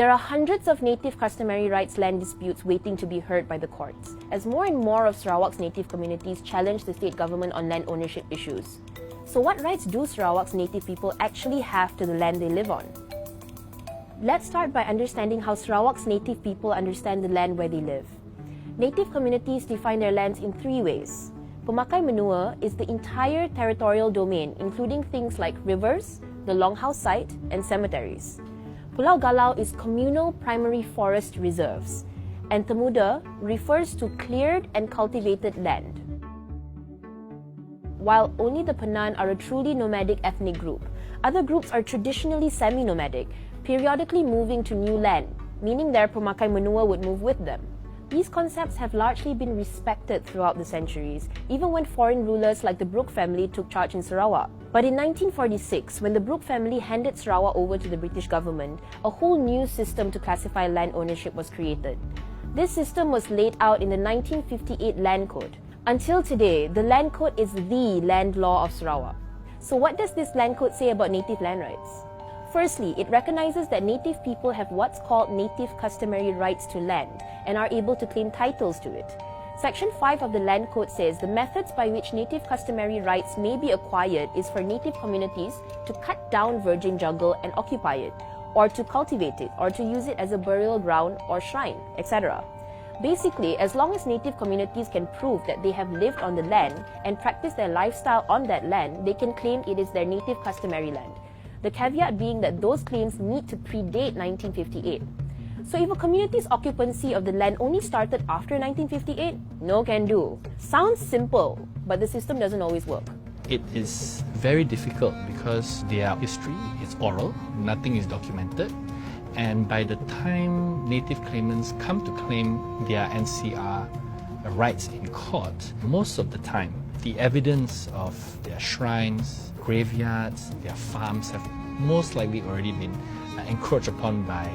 There are hundreds of native customary rights land disputes waiting to be heard by the courts, as more and more of Sarawak's native communities challenge the state government on land ownership issues. So what rights do Sarawak's native people actually have to the land they live on? Let's start by understanding how Sarawak's native people understand the land where they live. Native communities define their lands in three ways. Pemakai Menua is the entire territorial domain, including things like rivers, the Longhouse site, and cemeteries. Pulau Galau is communal primary forest reserves, and Temuda refers to cleared and cultivated land. While only the Penan are a truly nomadic ethnic group, other groups are traditionally semi-nomadic, periodically moving to new land, meaning their Pemakai Menua would move with them. These concepts have largely been respected throughout the centuries, even when foreign rulers like the Brooke family took charge in Sarawak. But in 1946, when the Brooke family handed Sarawak over to the British government, a whole new system to classify land ownership was created. This system was laid out in the 1958 Land Code. Until today, the Land Code is the land law of Sarawak. So what does this Land Code say about native land rights? Firstly, it recognizes that native people have what's called native customary rights to land and are able to claim titles to it. Section 5 of the Land Code says the methods by which native customary rights may be acquired is for native communities to cut down virgin jungle and occupy it, or to cultivate it, or to use it as a burial ground or shrine, etc. Basically, as long as native communities can prove that they have lived on the land and practice their lifestyle on that land, they can claim it is their native customary land. The caveat being that those claims need to predate 1958. So if a community's occupancy of the land only started after 1958, no can do. Sounds simple, but the system doesn't always work. It is very difficult because their history is oral, nothing is documented, and by the time native claimants come to claim their NCR rights in court, most of the time the evidence of their shrines, graveyards, their farms have most likely already been encroached upon by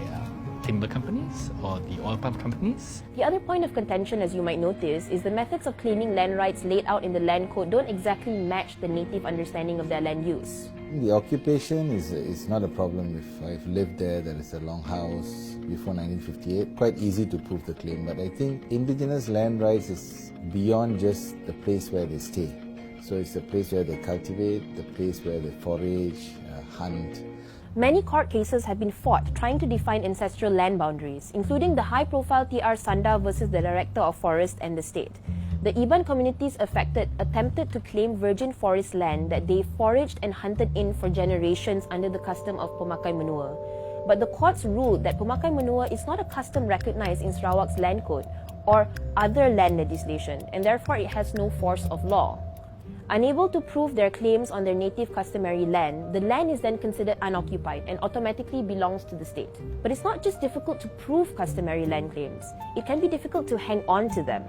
timber companies or the oil palm companies. The other point of contention, as you might notice, is the methods of claiming land rights laid out in the Land Code don't exactly match the native understanding of their land use. The occupation is not a problem. If I've lived there is a long house before 1958, quite easy to prove the claim. But I think indigenous land rights is beyond just the place where they stay. So it's the place where they cultivate, the place where they forage, hunt. Many court cases have been fought trying to define ancestral land boundaries, including the high-profile TR Sanda versus the Director of Forest and the State. The Iban communities affected attempted to claim virgin forest land that they foraged and hunted in for generations under the custom of Pemakai Menua. But the courts ruled that Pemakai Menua is not a custom recognized in Sarawak's Land Code or other land legislation, and therefore it has no force of law. Unable to prove their claims on their native customary land, the land is then considered unoccupied and automatically belongs to the state. But it's not just difficult to prove customary land claims, it can be difficult to hang on to them.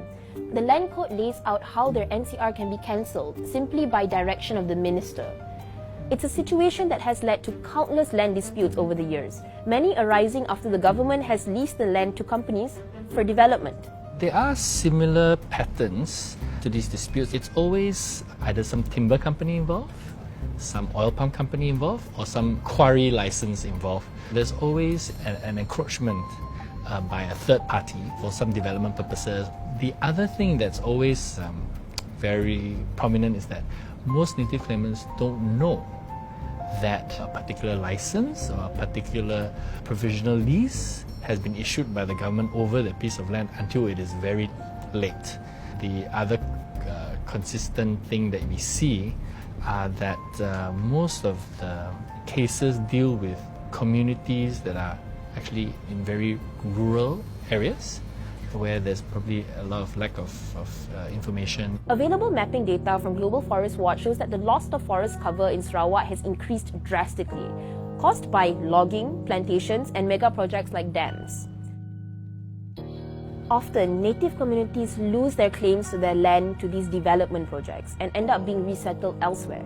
The Land Code lays out how their NCR can be cancelled simply by direction of the minister. It's a situation that has led to countless land disputes over the years, many arising after the government has leased the land to companies for development. There are similar patterns to these disputes. It's always either some timber company involved, some oil palm company involved, or some quarry license involved. There's always an encroachment by a third party for some development purposes. The other thing that's always very prominent is that most native claimants don't know that a particular license or a particular provisional lease has been issued by the government over the piece of land until it is very late. The other consistent thing that we see are that most of the cases deal with communities that are actually in very rural areas where there's probably a lot of lack of information. Available mapping data from Global Forest Watch shows that the loss of forest cover in Sarawak has increased drastically, caused by logging, plantations, and mega projects like dams. Often, native communities lose their claims to their land to these development projects and end up being resettled elsewhere.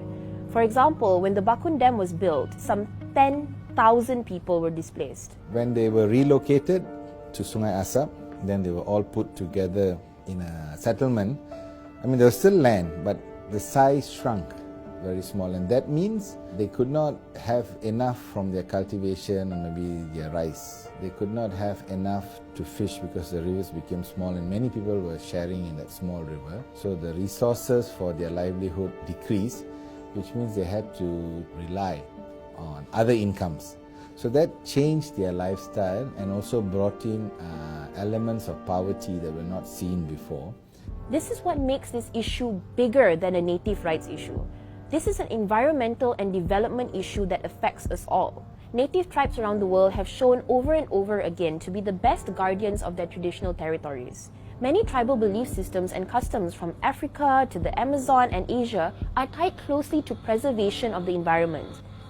For example, when the Bakun Dam was built, some 10,000 people were displaced. When they were relocated to Sungai Asap, then they were all put together in a settlement. I mean, there was still land, but the size shrunk very small, and that means they could not have enough from their cultivation or maybe their rice. They could not have enough to fish because the rivers became small and many people were sharing in that small river. So the resources for their livelihood decreased, which means they had to rely on other incomes. So that changed their lifestyle and also brought in elements of poverty that were not seen before. This is what makes this issue bigger than a native rights issue. This is an environmental and development issue that affects us all. Native tribes around the world have shown over and over again to be the best guardians of their traditional territories. Many tribal belief systems and customs from Africa to the Amazon and Asia are tied closely to preservation of the environment.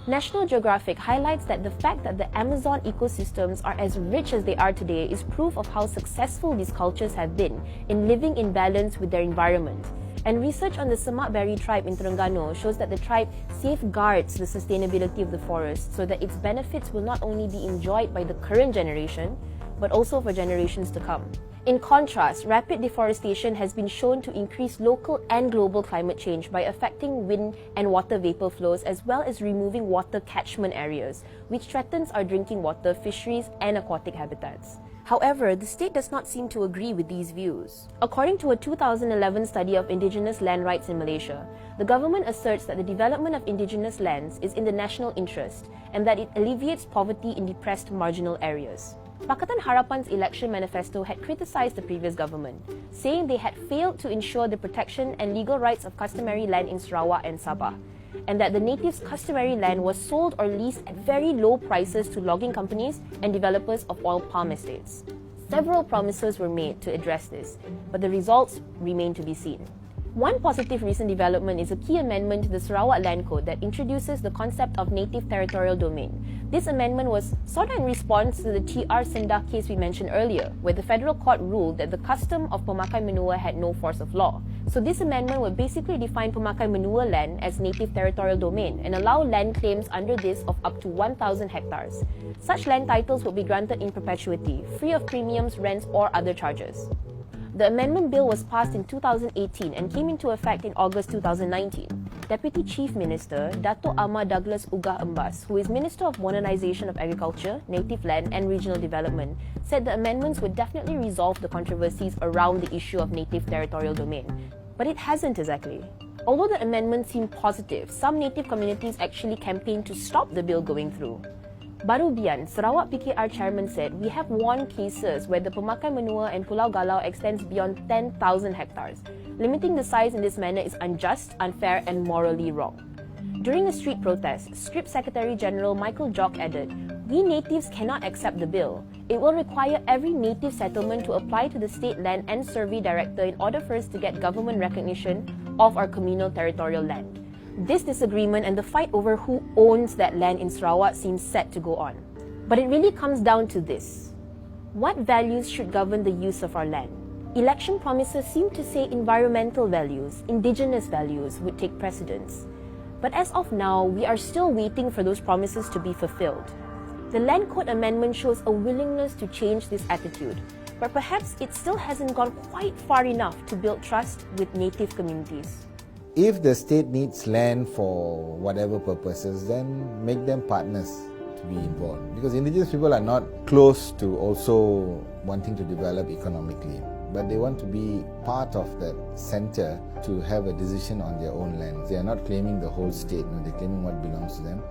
National Geographic highlights that the fact that the Amazon ecosystems are as rich as they are today is proof of how successful these cultures have been in living in balance with their environment. And research on the Semak Beri tribe in Terengganu shows that the tribe safeguards the sustainability of the forest so that its benefits will not only be enjoyed by the current generation, but also for generations to come. In contrast, rapid deforestation has been shown to increase local and global climate change by affecting wind and water vapor flows as well as removing water catchment areas, which threatens our drinking water, fisheries, and aquatic habitats. However, the state does not seem to agree with these views. According to a 2011 study of indigenous land rights in Malaysia, the government asserts that the development of indigenous lands is in the national interest and that it alleviates poverty in depressed marginal areas. Pakatan Harapan's election manifesto had criticized the previous government, saying they had failed to ensure the protection and legal rights of customary land in Sarawak and Sabah, and that the natives' customary land was sold or leased at very low prices to logging companies and developers of oil palm estates. Several promises were made to address this, but the results remain to be seen. One positive recent development is a key amendment to the Sarawak Land Code that introduces the concept of native territorial domain. This amendment was sort of in response to the TR Sendah case we mentioned earlier, where the federal court ruled that the custom of pemakai menua had no force of law. So this amendment would basically define pemakai menua land as native territorial domain and allow land claims under this of up to 1,000 hectares. Such land titles would be granted in perpetuity, free of premiums, rents, or other charges. The amendment bill was passed in 2018 and came into effect in August 2019. Deputy Chief Minister Dato' Ahmad Douglas Ugah Embas, who is Minister of Modernisation of Agriculture, Native Land and Regional Development, said the amendments would definitely resolve the controversies around the issue of native territorial domain. But it hasn't exactly. Although the amendments seem positive, some native communities actually campaigned to stop the bill going through. Baru Bian, Sarawak PKR chairman said, "We have won cases where the pemakai menua and Pulau Galau extends beyond 10,000 hectares. Limiting the size in this manner is unjust, unfair and morally wrong." During a street protest, Scrip Secretary General Michael Jock added, "We natives cannot accept the bill. It will require every native settlement to apply to the State Land and Survey Director in order for us to get government recognition of our communal territorial land." This disagreement and the fight over who owns that land in Sarawak seems set to go on. But it really comes down to this. What values should govern the use of our land? Election promises seem to say environmental values, indigenous values would take precedence. But as of now, we are still waiting for those promises to be fulfilled. The Land Code Amendment shows a willingness to change this attitude, but perhaps it still hasn't gone quite far enough to build trust with native communities. If the state needs land for whatever purposes, then make them partners to be involved. Because indigenous people are not close to also wanting to develop economically, but they want to be part of that center to have a decision on their own land. They are not claiming the whole state, they're claiming what belongs to them.